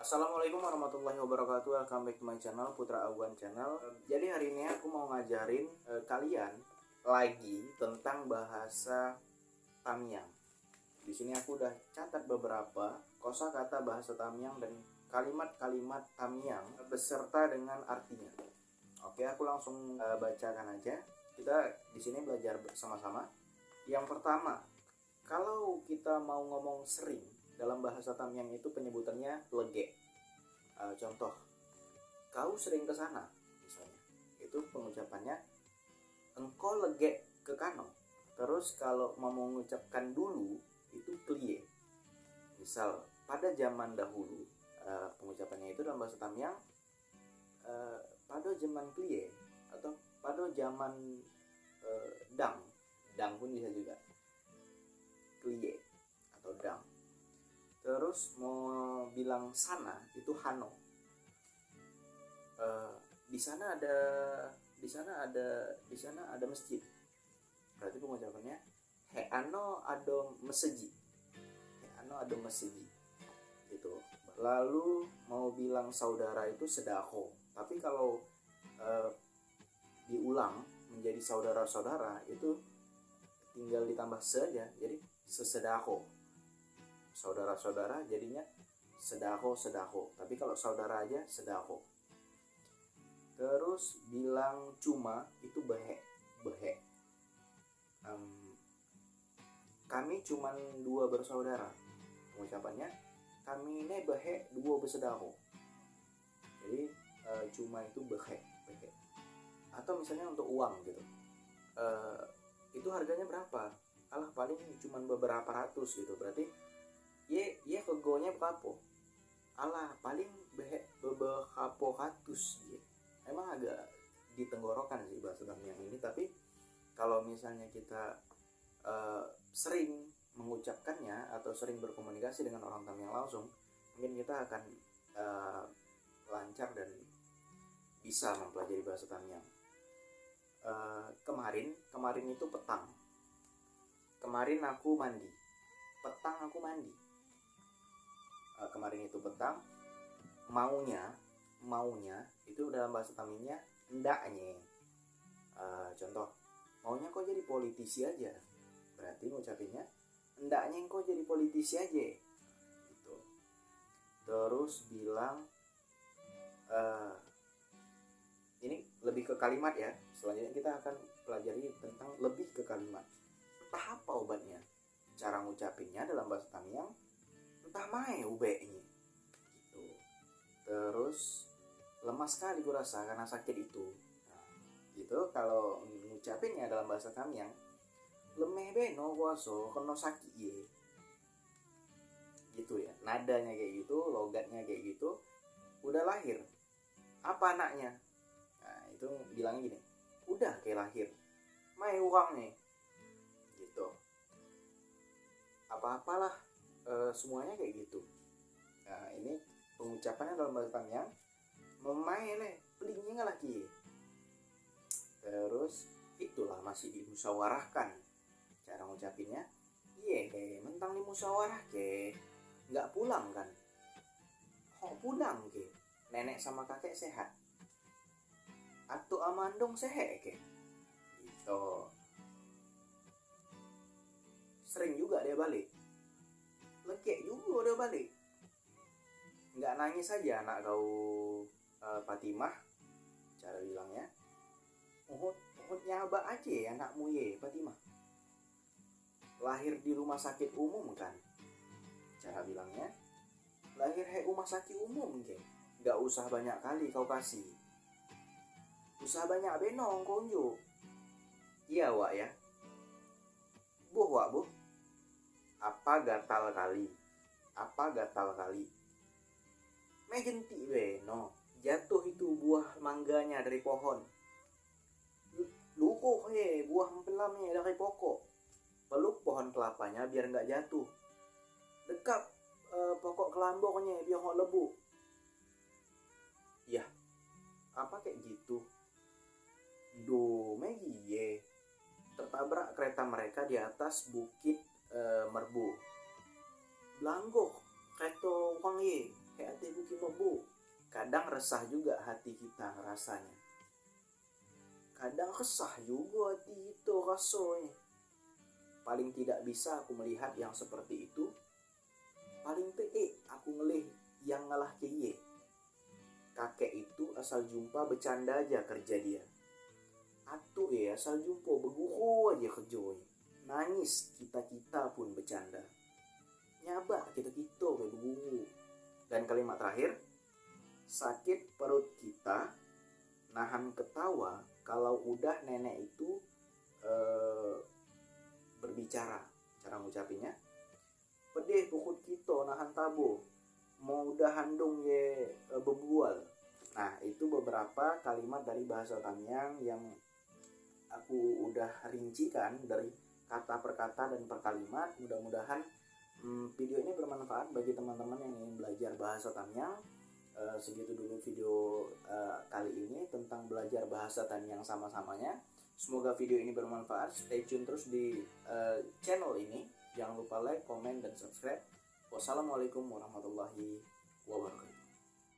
Assalamualaikum warahmatullahi wabarakatuh. Welcome back to my channel, Putra Awan Channel. Jadi hari ini aku mau ngajarin kalian lagi tentang bahasa Tamiang. Di sini aku udah catat beberapa kosakata bahasa Tamiang dan kalimat-kalimat Tamiang beserta dengan artinya. Oke, aku langsung bacakan aja. Kita di sini belajar bersama-sama. Yang pertama, kalau kita mau ngomong sering dalam bahasa Tamiang itu penyebutannya lege. Contoh, kau sering ke sana, misalnya. Itu pengucapannya engkau lege ke kano. Terus kalau mau mengucapkan dulu itu klie. Misal pada zaman dahulu, pengucapannya itu dalam bahasa Tamiang pada zaman klie atau pada zaman dang pun bisa juga, klie atau dang. Terus mau bilang sana itu hano. Di sana ada masjid. Berarti pengucapannya he ano ado meseji. He ano ado meseji. Gitu. Lalu mau bilang saudara itu sedako. Tapi kalau diulang menjadi saudara-saudara itu tinggal ditambah se aja. Jadi sesedako. Saudara-saudara jadinya sedako. Tapi kalau saudara aja sedako. Terus bilang cuma itu behe. Kami cuman 2 bersaudara. Pengucapannya kami ini behe 2 bersedako. Jadi cuma itu behe. Atau misalnya untuk uang gitu, itu harganya berapa? Alah paling cuma beberapa ratus gitu. Berarti ye kegonya berapa? Alah paling beberapa ratus gitu. Emang agak ditenggorokan sih bahasa Tamiang ini, tapi kalau misalnya kita sering mengucapkannya atau sering berkomunikasi dengan orang Tamiang langsung, mungkin kita akan lancar dan bisa mempelajari bahasa Tamiang. Kemarin itu petang. Kemarin aku mandi. Petang aku mandi. Kemarin itu petang. Maunya itu dalam bahasa Tamiangnya ndaknya. Contoh, maunya kau jadi politisi aja. Berarti ngucapinnya ndaknya kau jadi politisi aja. Gitu. Terus bilang ini lebih ke kalimat ya. Selanjutnya kita akan pelajari tentang lebih ke kalimat. Entah apa obatnya. Cara ngucapinnya dalam bahasa Tamiang entah mae ube-nya. Gitu. Terus lemas sekali gue rasa karena sakit itu. Nah, gitu kalau ngucapinnya dalam bahasa Tamiang lemeh beno kuaso kena sakit ye. Gitu ya. Nadanya kayak gitu, logatnya kayak gitu. Udah lahir. Apa anaknya? Nah, itu bilangnya gini. Udah kayak lahir. Mae uang nih. Gitu. Apa-apalah semuanya kayak gitu. Nah, ini pengucapannya dalam bahasa Tamiang memain pelingnya nggak lagi. Terus itulah masih dimusyawarahkan cara ngucapinnya. Mentang dimusyawarah ke nggak pulang kan. Pulang ke nenek sama kakek sehat atau amandong sehat ke gitu. Sering juga dia balik, lekek juga dia balik. Nggak nangis saja anak kau Fatimah, cara bilangnya uhud nyaba aja anakmu ye Fatimah. Lahir di rumah sakit umum kan, cara bilangnya lahir rumah sakit umum ke. Nggak usah banyak kali kau kasih, usah banyak benong kau unjuk. Iya wak ya, wak bu, apa gatal kali mejentik beno jatuh itu buah mangganya dari pohon. Lukuh buah empelamnya dari pokok. Peluk pohon kelapanya biar nggak jatuh. Dekap pokok kelambornya biar nggak lebu. Ya, apa kayak gitu? Megi tertabrak kereta mereka di atas bukit Merbu. Belanggoh kereta orang ye. Kayak bukit Bu. Kadang resah juga hati kita rasanya. Kadang resah juga hati itu rasanya. Paling tidak bisa aku melihat yang seperti itu. Paling pede aku ngelih yang ngalah kiye. Kakek itu asal jumpa bercanda aja kerja dia. Atuh asal jumpa beguhu aja kerja. Nangis kita pun bercanda. Nyaba kita kayak beguhu. Dan kalimat terakhir, sakit perut kita, nahan ketawa kalau udah nenek itu berbicara. Cara ngucapinnya, pedih pukul kita nahan tabo, mau udah handung ye bebual. Nah, itu beberapa kalimat dari bahasa Tamiang yang aku udah rincikan dari kata per kata dan per kalimat. Mudah-mudahan video ini bermanfaat bagi teman-teman yang ingin belajar bahasa Tamiang. Segitu dulu video kali ini tentang belajar bahasa Tamiang sama-samanya. Semoga video ini bermanfaat. Stay tune terus di channel ini. Jangan lupa like, komen, dan subscribe. Wassalamualaikum warahmatullahi wabarakatuh.